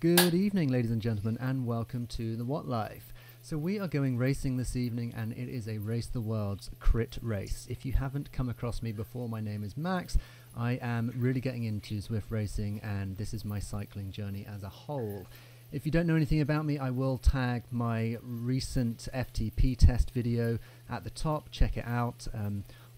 Good evening, ladies and gentlemen, and welcome to the What Life. So we are going racing this evening, and it is a Race the World's crit race. If you haven't come across me before, my name is Max. I am really getting into Zwift racing, and this is my cycling journey as a whole. If you don't know anything about me, I will tag my recent FTP test video at the top. Check it out.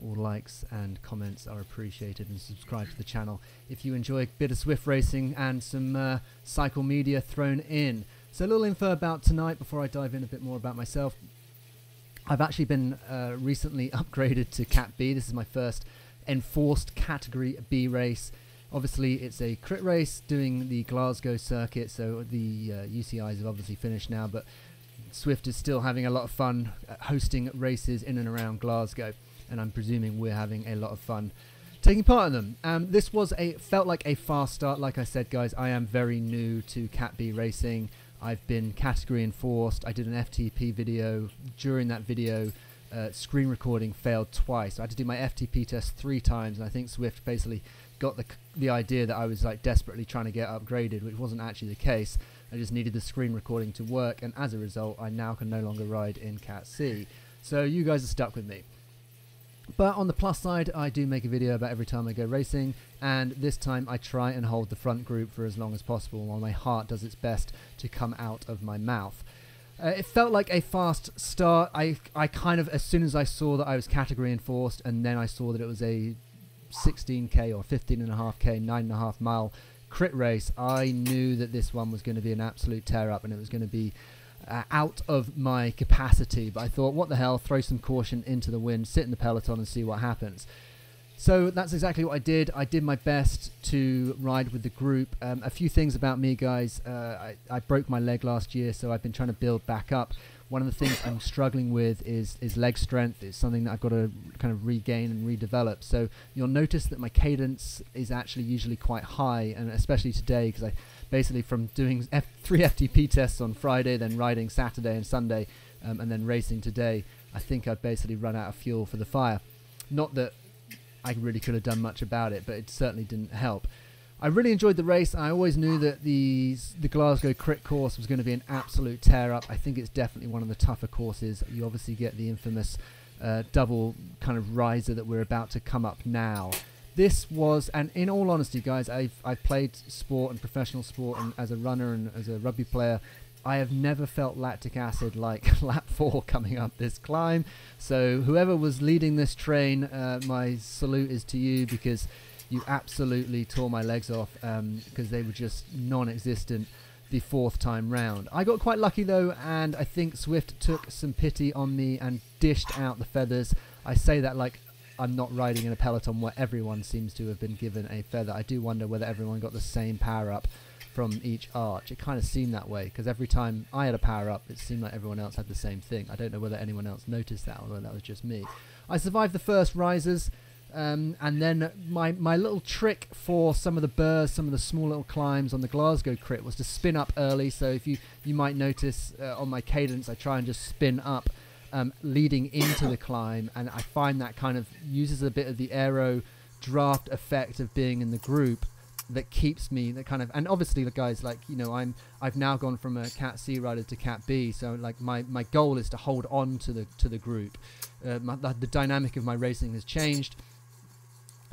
All likes and comments are appreciated, and subscribe to the channel if you enjoy a bit of Zwift racing and some cycle media thrown in. So a little info about tonight before I dive in a bit more about myself. I've actually been recently upgraded to Cat B. This is my first enforced Category B race. Obviously it's a crit race doing the Glasgow circuit, so the UCIs have obviously finished now, but Zwift is still having a lot of fun hosting races in and around Glasgow, and I'm presuming we're having a lot of fun taking part in them. This felt like a fast start. Like I said, guys, I am very new to Cat B racing. I've been category enforced. I did an FTP video. During that video, screen recording failed twice. I had to do my FTP test 3 times, and I think Zwift basically got the idea that I was like desperately trying to get upgraded, which wasn't actually the case. I just needed the screen recording to work, and as a result, I now can no longer ride in Cat C. So you guys are stuck with me. But on the plus side, I do make a video about every time I go racing, and this time I try and hold the front group for as long as possible while my heart does its best to come out of my mouth. It felt like a fast start. I kind of, as soon as I saw that I was category enforced, and then I saw that it was a 16k or 15.5k, 9.5 mile crit race, I knew that this one was going to be an absolute tear up, and it was going to be out of my capacity. But I thought, what the hell, throw some caution into the wind, sit in the peloton and see what happens. So that's exactly what I did. I did my best to ride with the group. A few things about me, guys. I broke my leg last year, so I've been trying to build back up. One of the things I'm struggling with is leg strength. It's something that I've got to kind of regain and redevelop. So you'll notice that my cadence is actually usually quite high, and especially today, because I basically, from doing 3 FTP tests on Friday, then riding Saturday and Sunday, and then racing today, I think I've basically run out of fuel for the fire. Not that I really could have done much about it, but it certainly didn't help. I really enjoyed the race. I always knew that the Glasgow crit course was going to be an absolute tear-up. I think it's definitely one of the tougher courses. You obviously get the infamous double kind of riser that we're about to come up now. This was, and in all honesty, guys, I've played sport and professional sport, and as a runner and as a rugby player, I have never felt lactic acid like lap 4 coming up this climb. So whoever was leading this train, my salute is to you, because you absolutely tore my legs off, because they were just non-existent the 4th time round. I got quite lucky though, and I think Zwift took some pity on me and dished out the feathers. I say that like I'm not riding in a peloton where everyone seems to have been given a feather. I do wonder whether everyone got the same power up from each arch. It kind of seemed that way, because every time I had a power up, it seemed like everyone else had the same thing. I don't know whether anyone else noticed that, or whether that was just me. I survived the first risers, and then my little trick for some of the burrs, some of the small little climbs on the Glasgow crit, was to spin up early. So if you might notice on my cadence, I try and just spin up leading into the climb, and I find that kind of uses a bit of the aero draft effect of being in the group that keeps me, that kind of, and obviously the guys, like, you know, I've now gone from a Cat C rider to Cat B, so like my goal is to hold on to the group. The dynamic of my racing has changed,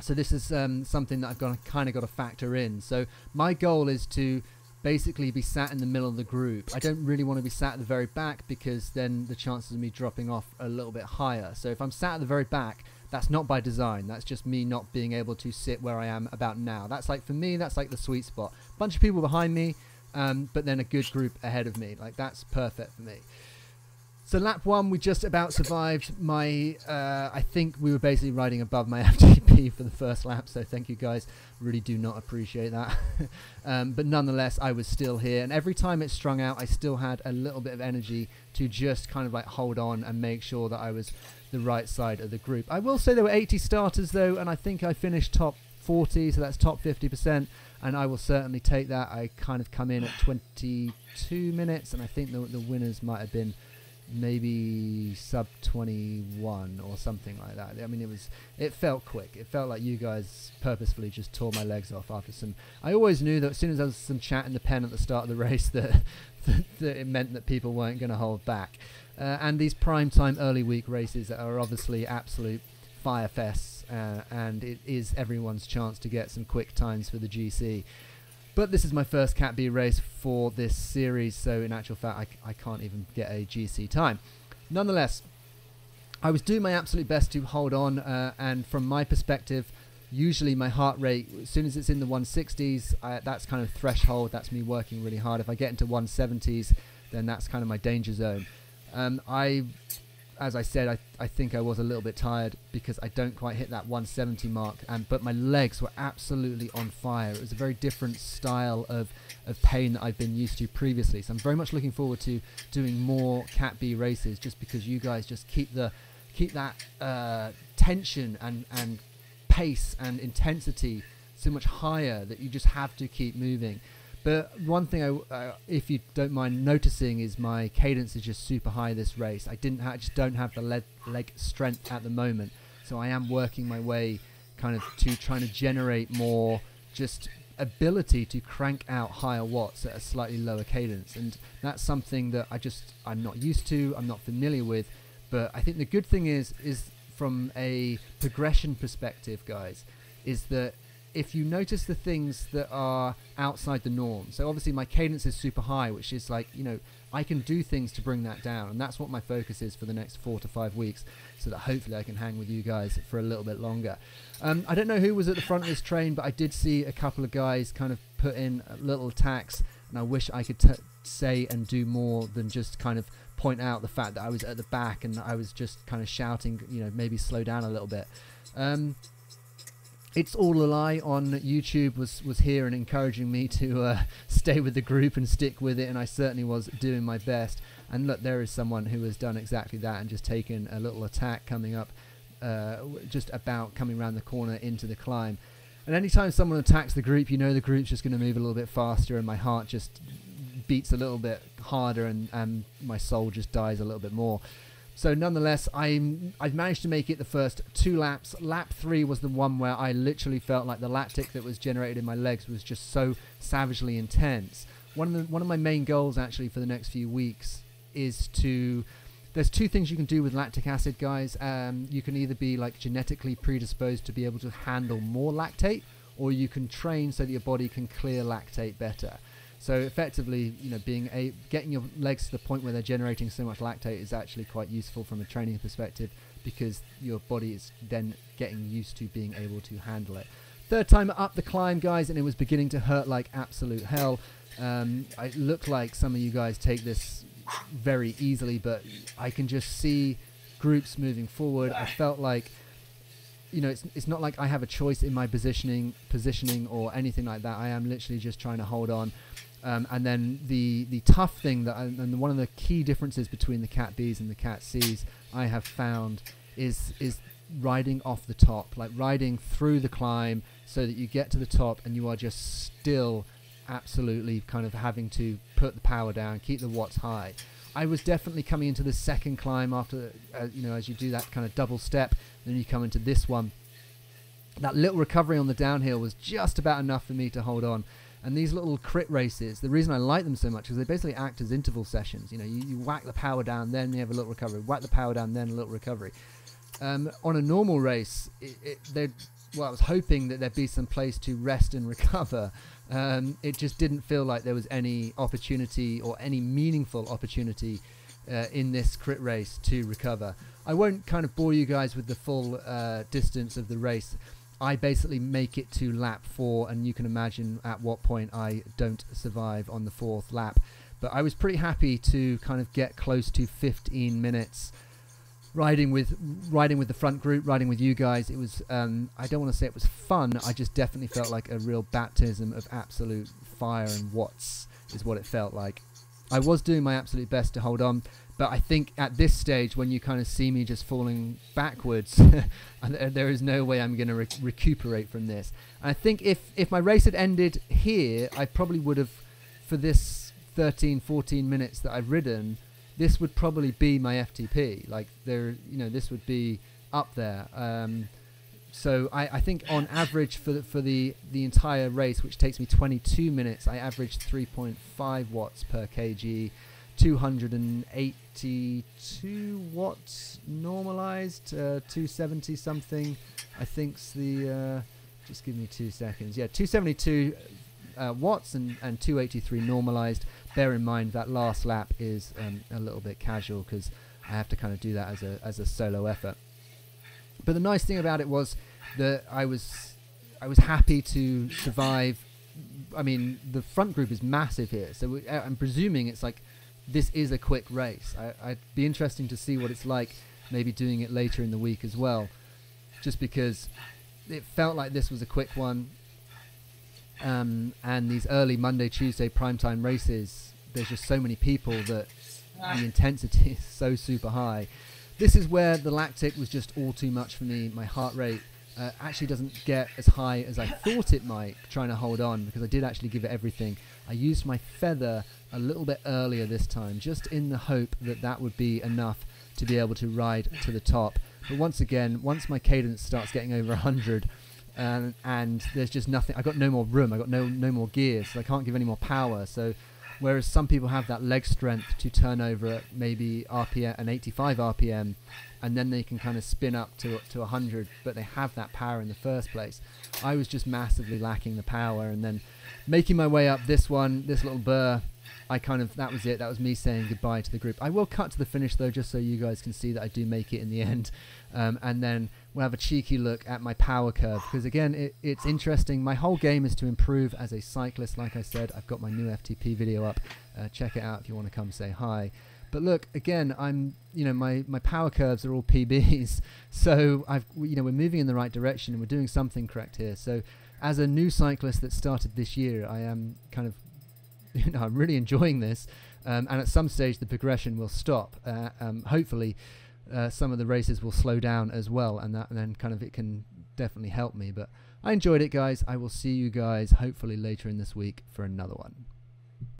so this is something that I've kind of got to factor in. So my goal is to basically be sat in the middle of the group. I don't really want to be sat at the very back, because then the chances of me dropping off are a little bit higher. So if I'm sat at the very back, that's not by design. That's just me not being able to sit where I am about now. That's like, for me, that's like the sweet spot. Bunch of people behind me, but then a good group ahead of me. Like, that's perfect for me. So lap 1, we just about survived. I think we were basically riding above my FTP for the first lap, so thank you guys. Really do not appreciate that. But nonetheless, I was still here, and every time it strung out, I still had a little bit of energy to just kind of like hold on and make sure that I was the right side of the group. I will say there were 80 starters though, and I think I finished top 40, so that's top 50%, and I will certainly take that. I kind of come in at 22 minutes, and I think the winners might have been maybe sub 21 or something like that. I mean, it felt quick. It felt like you guys purposefully just tore my legs off after some. I always knew that as soon as there was some chat in the pen at the start of the race that it meant that people weren't going to hold back. And these prime time early week races are obviously absolute fire fests, and it is everyone's chance to get some quick times for the GC. But this is my first Cat B race for this series, so in actual fact I can't even get a GC time. Nonetheless, I was doing my absolute best to hold on, and from my perspective, usually my heart rate, as soon as it's in the 160s, that's kind of threshold. That's me working really hard. If I get into 170s, then that's kind of my danger zone. As I said, I think I was a little bit tired because I don't quite hit that 170 mark, but my legs were absolutely on fire. It was a very different style of pain that I've been used to previously. So I'm very much looking forward to doing more Cat B races, just because you guys just keep that tension and pace and intensity so much higher that you just have to keep moving. But one thing, if you don't mind noticing, is my cadence is just super high this race. I just don't have the leg strength at the moment, so I am working my way kind of to trying to generate more just ability to crank out higher watts at a slightly lower cadence, and that's something that I'm not used to, I'm not familiar with. But I think the good thing is from a progression perspective, guys, is that if you notice the things that are outside the norm, so obviously my cadence is super high, which is like, I can do things to bring that down, and that's what my focus is for the next 4 to 5 weeks, so that hopefully I can hang with you guys for a little bit longer. I don't know who was at the front of this train, but I did see a couple of guys kind of put in little attacks, and I wish I could say and do more than just kind of point out the fact that I was at the back and I was just kind of shouting, maybe slow down a little bit. It's All a Lie on YouTube was here and encouraging me to stay with the group and stick with it, and I certainly was doing my best. And look, there is someone who has done exactly that and just taken a little attack coming up, just about coming around the corner into the climb. And anytime someone attacks the group, the group's just going to move a little bit faster, and my heart just beats a little bit harder, and my soul just dies a little bit more. So nonetheless, I've managed to make it the first 2 laps. Lap 3 was the one where I literally felt like the lactic that was generated in my legs was just so savagely intense. One of my main goals actually for the next few weeks is there's 2 things you can do with lactic acid, guys. You can either be like genetically predisposed to be able to handle more lactate, or you can train so that your body can clear lactate better. So effectively, getting your legs to the point where they're generating so much lactate is actually quite useful from a training perspective, because your body is then getting used to being able to handle it. Third time up the climb, guys, and it was beginning to hurt like absolute hell. It looked like some of you guys take this very easily, but I can just see groups moving forward. I felt like, it's not like I have a choice in my positioning or anything like that. I am literally just trying to hold on. And then the tough thing and one of the key differences between the Cat Bs and the Cat Cs I have found is riding off the top, like riding through the climb so that you get to the top and you are just still absolutely kind of having to put the power down, keep the watts high. I was definitely coming into the second climb after, as you do that kind of double step, then you come into this one. That little recovery on the downhill was just about enough for me to hold on. And these little crit races, the reason I like them so much is they basically act as interval sessions. You whack the power down, then you have a little recovery. Whack the power down, then a little recovery. On a normal race, I was hoping that there'd be some place to rest and recover. It just didn't feel like there was any opportunity or any meaningful opportunity in this crit race to recover. I won't kind of bore you guys with the full distance of the race. I basically make it to lap 4, and you can imagine at what point I don't survive on the 4th lap. But I was pretty happy to kind of get close to 15 minutes riding with the front group, riding with you guys. It was I don't want to say it was fun. I just definitely felt like a real baptism of absolute fire and watts is what it felt like. I was doing my absolute best to hold on, but I think at this stage, when you kind of see me just falling backwards, there is no way I'm going to recuperate from this. And I think if my race had ended here, I probably would have, for this 13, 14 minutes that I've ridden, this would probably be my FTP. Like this would be up there. So I think on average for the entire race, which takes me 22 minutes, I averaged 3.5 watts per kg, 282 watts normalized, 270 something. I think's the just give me 2 seconds. Yeah, 272 watts and 283 normalized. Bear in mind that last lap is a little bit casual because I have to kind of do that as a solo effort. But the nice thing about it was that I was happy to survive. I mean, the front group is massive here, so I'm presuming it's like this is a quick race. I'd be interesting to see what it's like, maybe doing it later in the week as well, just because it felt like this was a quick one. And these early Monday, Tuesday primetime races, there's just so many people that the intensity is so super high. This is where the lactic was just all too much for me. My heart rate actually doesn't get as high as I thought it might, trying to hold on, because I did actually give it everything. I used my feather a little bit earlier this time, just in the hope that that would be enough to be able to ride to the top. But once again, once my cadence starts getting over 100, and there's just nothing, I got no more room, I got no more gears, so I can't give any more power. So whereas some people have that leg strength to turn over at maybe RPM, an 85 RPM, and then they can kind of spin up to 100, but they have that power in the first place. I was just massively lacking the power, and then making my way up this little burr, that was it. That was me saying goodbye to the group. I will cut to the finish though, just so you guys can see that I do make it in the end. And then we'll have a cheeky look at my power curve, because again, it's interesting. My whole game is to improve as a cyclist. Like I said, I've got my new FTP video up. Check it out if you want to come say hi. But look, again, my power curves are all PBs. So we're moving in the right direction and we're doing something correct here. So as a new cyclist that started this year, I am kind of, I'm really enjoying this, and at some stage the progression will stop. Hopefully some of the races will slow down as well, and then kind of it can definitely help me. But I enjoyed it, guys. I will see you guys hopefully later in this week for another one.